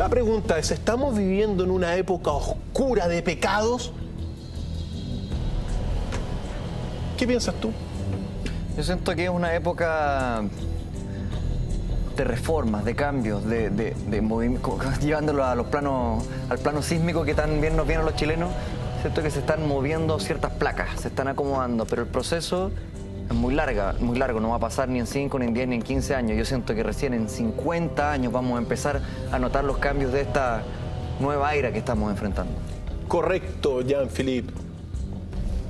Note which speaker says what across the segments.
Speaker 1: La pregunta es, ¿estamos viviendo en una época oscura de pecados? ¿Qué piensas tú?
Speaker 2: Yo siento que es una época de reformas, de cambios, de movimiento, llevándolo a los planos, al plano sísmico que tan bien nos vienen los chilenos. Siento que se están moviendo ciertas placas, se están acomodando, pero el proceso es muy largo, no va a pasar ni en 5, ni en 10, ni en 15 años. Yo siento que recién en 50 años vamos a empezar a notar los cambios de esta nueva era que estamos enfrentando.
Speaker 1: Correcto, Jean-Philippe.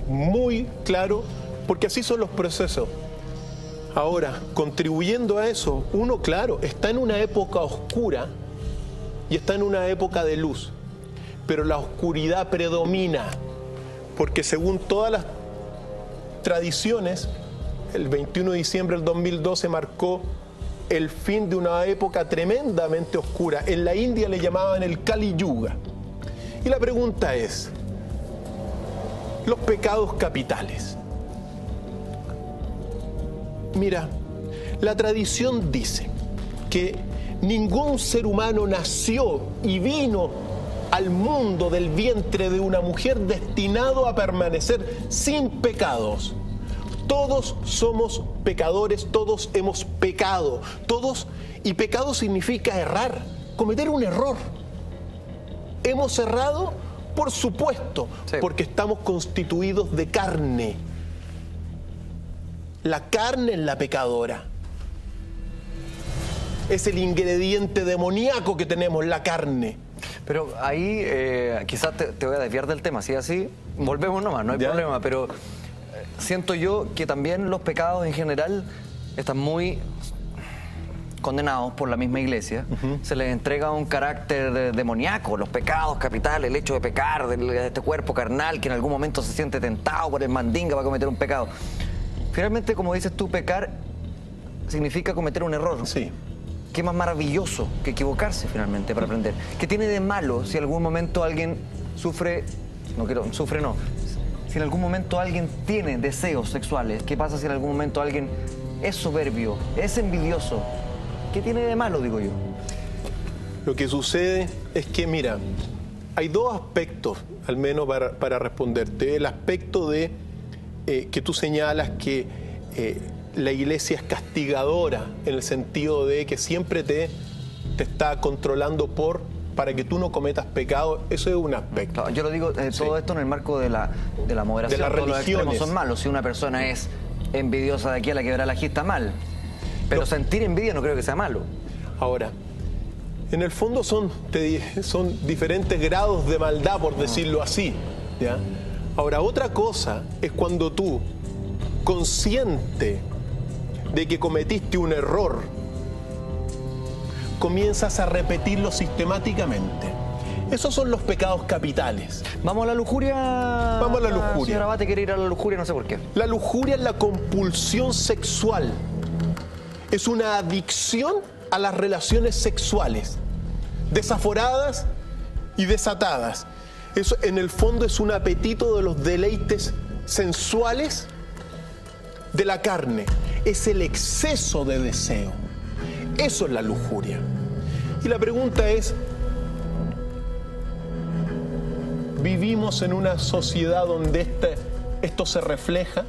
Speaker 1: Muy claro, porque así son los procesos. Ahora, contribuyendo a eso, uno, claro, está en una época oscura y está en una época de luz, pero la oscuridad predomina, porque según todas las tradiciones, el 21 de diciembre del 2012 marcó el fin de una época tremendamente oscura. En la India le llamaban el Kali Yuga. Y la pregunta es, los pecados capitales. Mira, la tradición dice que ningún ser humano nació y vino al mundo del vientre de una mujer destinado a permanecer sin pecados. Todos somos pecadores, todos hemos pecado, todos, y pecado significa errar, cometer un error. ¿Hemos errado? Por supuesto, sí, porque estamos constituidos de carne. La carne es la pecadora. Es el ingrediente demoníaco que tenemos, la carne.
Speaker 2: Pero ahí quizás te voy a desviar del tema, si así, volvemos nomás, no hay problema, pero siento yo que también los pecados en general están muy condenados por la misma iglesia. Se les entrega un carácter demoníaco, los pecados capitales, el hecho de pecar, de este cuerpo carnal que en algún momento se siente tentado por el mandinga para cometer un pecado. Finalmente, como dices tú, pecar significa cometer un error.
Speaker 1: Sí.
Speaker 2: Qué más maravilloso que equivocarse finalmente para aprender. ¿Qué tiene de malo si en algún momento alguien sufre, si en algún momento alguien tiene deseos sexuales? ¿Qué pasa si en algún momento alguien es soberbio, es envidioso? ¿Qué tiene de malo, digo yo?
Speaker 1: Lo que sucede es que, mira, hay dos aspectos, al menos para responderte. El aspecto de que tú señalas que la iglesia es castigadora, en el sentido de que siempre te está controlando para que tú no cometas pecado. Eso es un aspecto.
Speaker 2: Yo lo digo, todo esto en el marco de la moderación.
Speaker 1: De las
Speaker 2: todos los extremos
Speaker 1: religiones
Speaker 2: son malos. Si una persona es envidiosa de aquí a la quebrada está mal. Pero sentir envidia no creo que sea malo.
Speaker 1: Ahora, en el fondo son diferentes grados de maldad, por decirlo así, ¿ya? Ahora, otra cosa es cuando tú, consciente de que cometiste un error, comienzas a repetirlo sistemáticamente. Esos son los pecados capitales.
Speaker 2: ¿Vamos a la lujuria?
Speaker 1: Vamos a la lujuria.
Speaker 2: Señora Abate quiere ir a la lujuria, no sé por qué.
Speaker 1: La lujuria es la compulsión sexual. Es una adicción a las relaciones sexuales, desaforadas y desatadas. Eso, en el fondo, es un apetito de los deleites sensuales de la carne. Es el exceso de deseo. Eso es la lujuria. Y la pregunta es, ¿vivimos en una sociedad donde esto se refleja?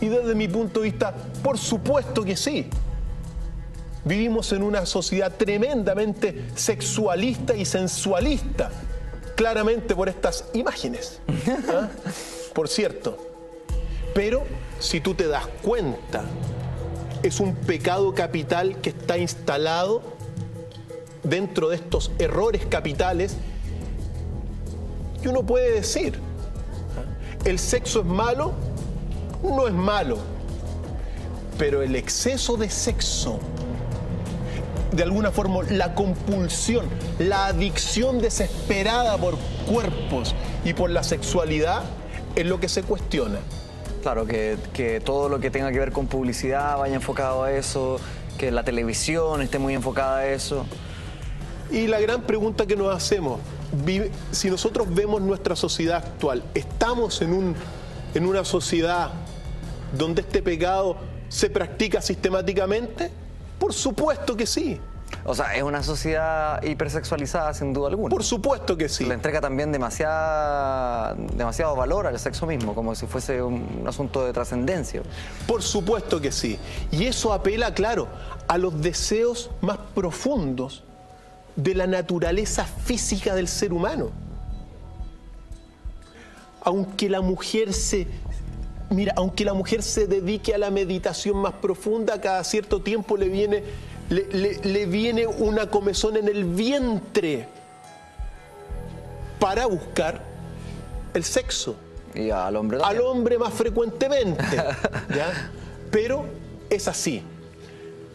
Speaker 1: Y desde mi punto de vista, por supuesto que sí. Vivimos en una sociedad tremendamente sexualista y sensualista, claramente por estas imágenes, ¿ah? Por cierto. Pero si tú te das cuenta, es un pecado capital que está instalado dentro de estos errores capitales. Y uno puede decir, ¿el sexo es malo? No es malo. Pero el exceso de sexo, de alguna forma, la compulsión, la adicción desesperada por cuerpos y por la sexualidad, es lo que se cuestiona.
Speaker 2: Claro, que todo lo que tenga que ver con publicidad vaya enfocado a eso, que la televisión esté muy enfocada a eso.
Speaker 1: Y la gran pregunta que nos hacemos, si nosotros vemos nuestra sociedad actual, ¿estamos en una sociedad donde este pecado se practica sistemáticamente? Por supuesto que sí.
Speaker 2: O sea, es una sociedad hipersexualizada sin duda alguna.
Speaker 1: Por supuesto que sí.
Speaker 2: Le entrega también demasiado valor al sexo mismo, como si fuese un asunto de trascendencia.
Speaker 1: Por supuesto que sí. Y eso apela, claro, a los deseos más profundos de la naturaleza física del ser humano. Aunque la mujer se dedique a la meditación más profunda, cada cierto tiempo le viene una comezón en el vientre para buscar el sexo.
Speaker 2: Y al hombre también.
Speaker 1: Al hombre más frecuentemente, ¿ya? Pero es así.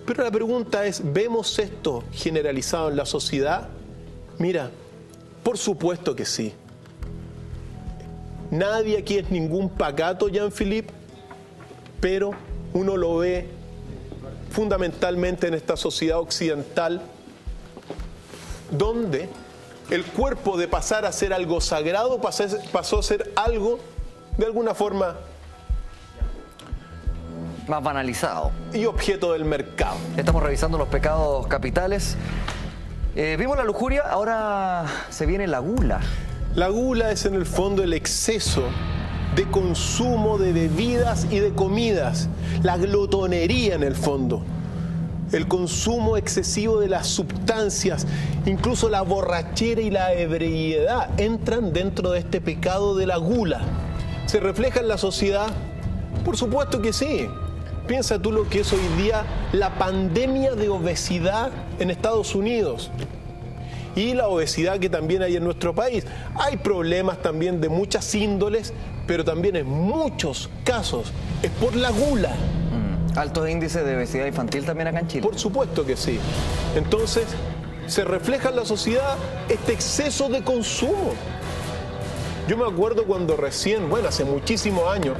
Speaker 1: Pero la pregunta es, ¿vemos esto generalizado en la sociedad? Mira, por supuesto que sí. Nadie aquí es ningún pacato, Jean-Philippe, pero uno lo ve fundamentalmente en esta sociedad occidental, donde el cuerpo, de pasar a ser algo sagrado, pasó a ser algo, de alguna forma,
Speaker 2: más banalizado.
Speaker 1: Y objeto del mercado.
Speaker 2: Estamos revisando los pecados capitales. Vimos la lujuria, ahora se viene la gula.
Speaker 1: La gula es en el fondo el exceso de consumo de bebidas y de comidas. La glotonería en el fondo. El consumo excesivo de las sustancias, incluso la borrachera y la ebriedad entran dentro de este pecado de la gula. ¿Se refleja en la sociedad? Por supuesto que sí. Piensa tú lo que es hoy día la pandemia de obesidad en Estados Unidos y la obesidad que también hay en nuestro país. Hay problemas también de muchas índoles, pero también en muchos casos es por la gula.
Speaker 2: Altos índices de obesidad infantil también acá en Chile.
Speaker 1: Por supuesto que sí. Entonces, se refleja en la sociedad este exceso de consumo. Yo me acuerdo cuando recién, hace muchísimos años,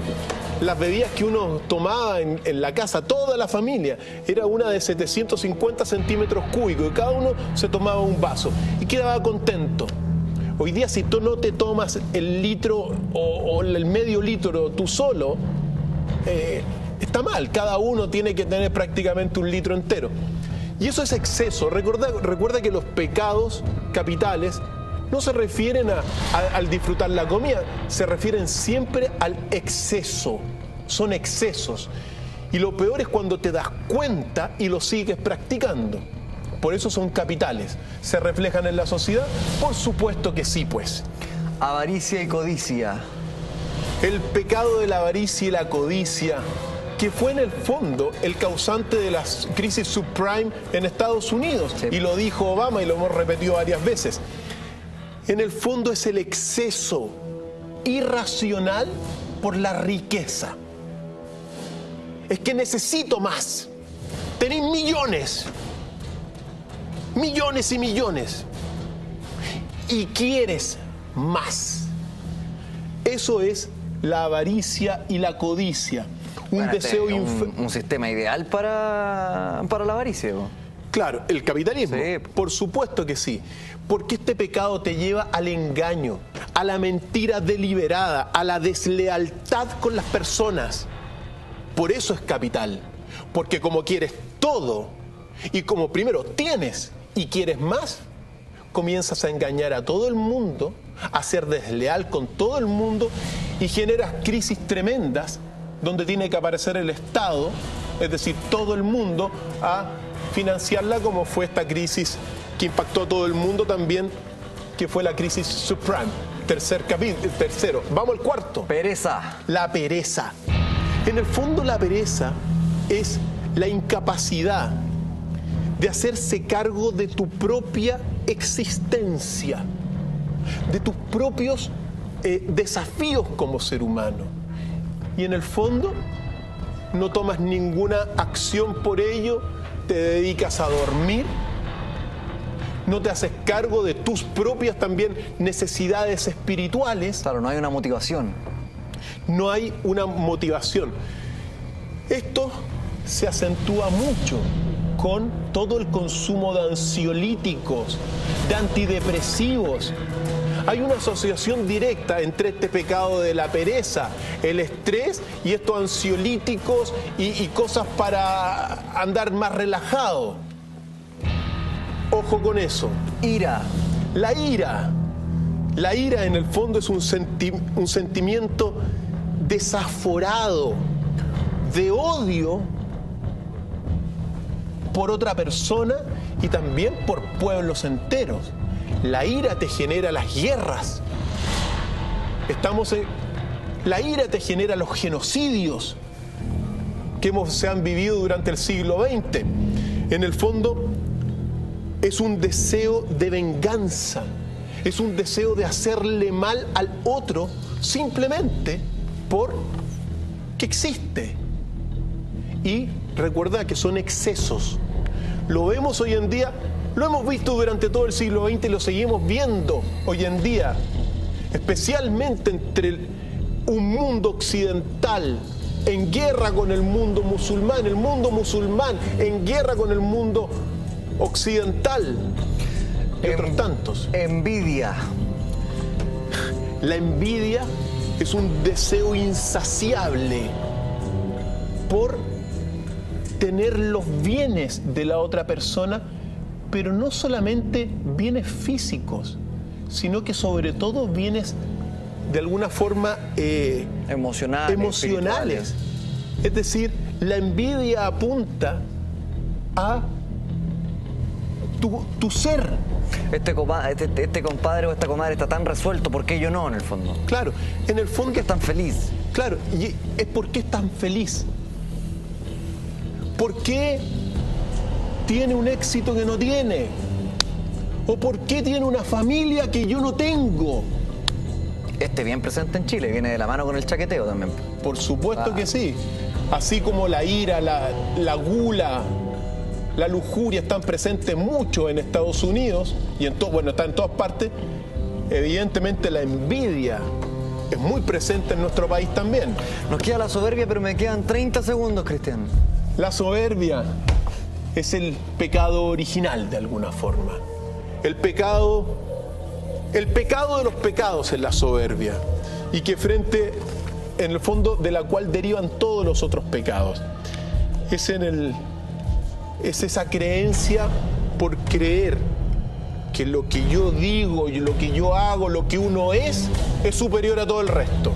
Speaker 1: las bebidas que uno tomaba en la casa, toda la familia, era una de 750 centímetros cúbicos y cada uno se tomaba un vaso y quedaba contento. Hoy día, si tú no te tomas el litro o el medio litro tú solo, está mal. Cada uno tiene que tener prácticamente un litro entero. Y eso es exceso. Recuerda que los pecados capitales no se refieren al disfrutar la comida, se refieren siempre al exceso. Son excesos. Y lo peor es cuando te das cuenta y lo sigues practicando. Por eso son capitales. ¿Se reflejan en la sociedad? Por supuesto que sí, pues.
Speaker 2: Avaricia y codicia.
Speaker 1: El pecado de la avaricia y la codicia, que fue en el fondo el causante de la crisis subprime en Estados Unidos. Sí. Y lo dijo Obama y lo hemos repetido varias veces. En el fondo es el exceso irracional por la riqueza. Es que necesito más. Tenéis millones. Millones y millones. Y quieres más. Eso es la avaricia y la codicia. Un deseo
Speaker 2: un sistema ideal para la avaricia, ¿no?
Speaker 1: Claro, el capitalismo,
Speaker 2: sí.
Speaker 1: Por supuesto que sí, porque este pecado te lleva al engaño, a la mentira deliberada, a la deslealtad con las personas. Por eso es capital, porque como quieres todo y como primero tienes y quieres más, comienzas a engañar a todo el mundo, a ser desleal con todo el mundo y generas crisis tremendas donde tiene que aparecer el Estado, es decir, todo el mundo, a financiarla, como fue esta crisis que impactó a todo el mundo también, que fue la crisis subprime. Tercero. Vamos al cuarto.
Speaker 2: Pereza.
Speaker 1: La pereza. En el fondo, la pereza es la incapacidad de hacerse cargo de tu propia existencia, de tus propios desafíos como ser humano. Y en el fondo, no tomas ninguna acción por ello, te dedicas a dormir, no te haces cargo de tus propias también necesidades espirituales.
Speaker 2: Claro, no hay una motivación.
Speaker 1: No hay una motivación. Esto se acentúa mucho con todo el consumo de ansiolíticos, de antidepresivos. Hay una asociación directa entre este pecado de la pereza, el estrés y estos ansiolíticos y cosas para andar más relajado. Ojo con eso.
Speaker 2: Ira.
Speaker 1: La ira. La ira en el fondo es un sentimiento desaforado de odio por otra persona y también por pueblos enteros. La ira te genera las guerras. La ira te genera los genocidios que se han vivido durante el siglo XX. En el fondo es un deseo de venganza, es un deseo de hacerle mal al otro simplemente porque existe. Y recuerda que son excesos. Lo vemos hoy en día, lo hemos visto durante todo el siglo XX y lo seguimos viendo hoy en día, especialmente entre un mundo occidental en guerra con el mundo musulmán en guerra con el mundo occidental y otros tantos.
Speaker 2: Envidia.
Speaker 1: La envidia es un deseo insaciable por tener los bienes de la otra persona, pero no solamente bienes físicos, sino que sobre todo bienes de alguna forma emocionales. Es decir, la envidia apunta a tu ser.
Speaker 2: Este compadre o esta comadre está tan resuelto, ¿por qué yo no, en el fondo?
Speaker 1: Claro, en el fondo...
Speaker 2: ¿Por qué es tan feliz?
Speaker 1: Claro, y es por qué es tan feliz. ¿Por qué tiene un éxito que no tiene? ¿O por qué tiene una familia que yo no tengo?
Speaker 2: Bien presente en Chile, viene de la mano con el chaqueteo también.
Speaker 1: Por supuesto que sí. Así como la ira, la gula, la lujuria están presentes mucho en Estados Unidos y está en todas partes, evidentemente la envidia es muy presente en nuestro país también.
Speaker 2: Nos queda la soberbia, pero me quedan 30 segundos, Cristian.
Speaker 1: La soberbia es el pecado original de alguna forma. El pecado de los pecados es la soberbia y que en el fondo de la cual derivan todos los otros pecados. Es esa creencia por creer que lo que yo digo y lo que yo hago, lo que uno es superior a todo el resto.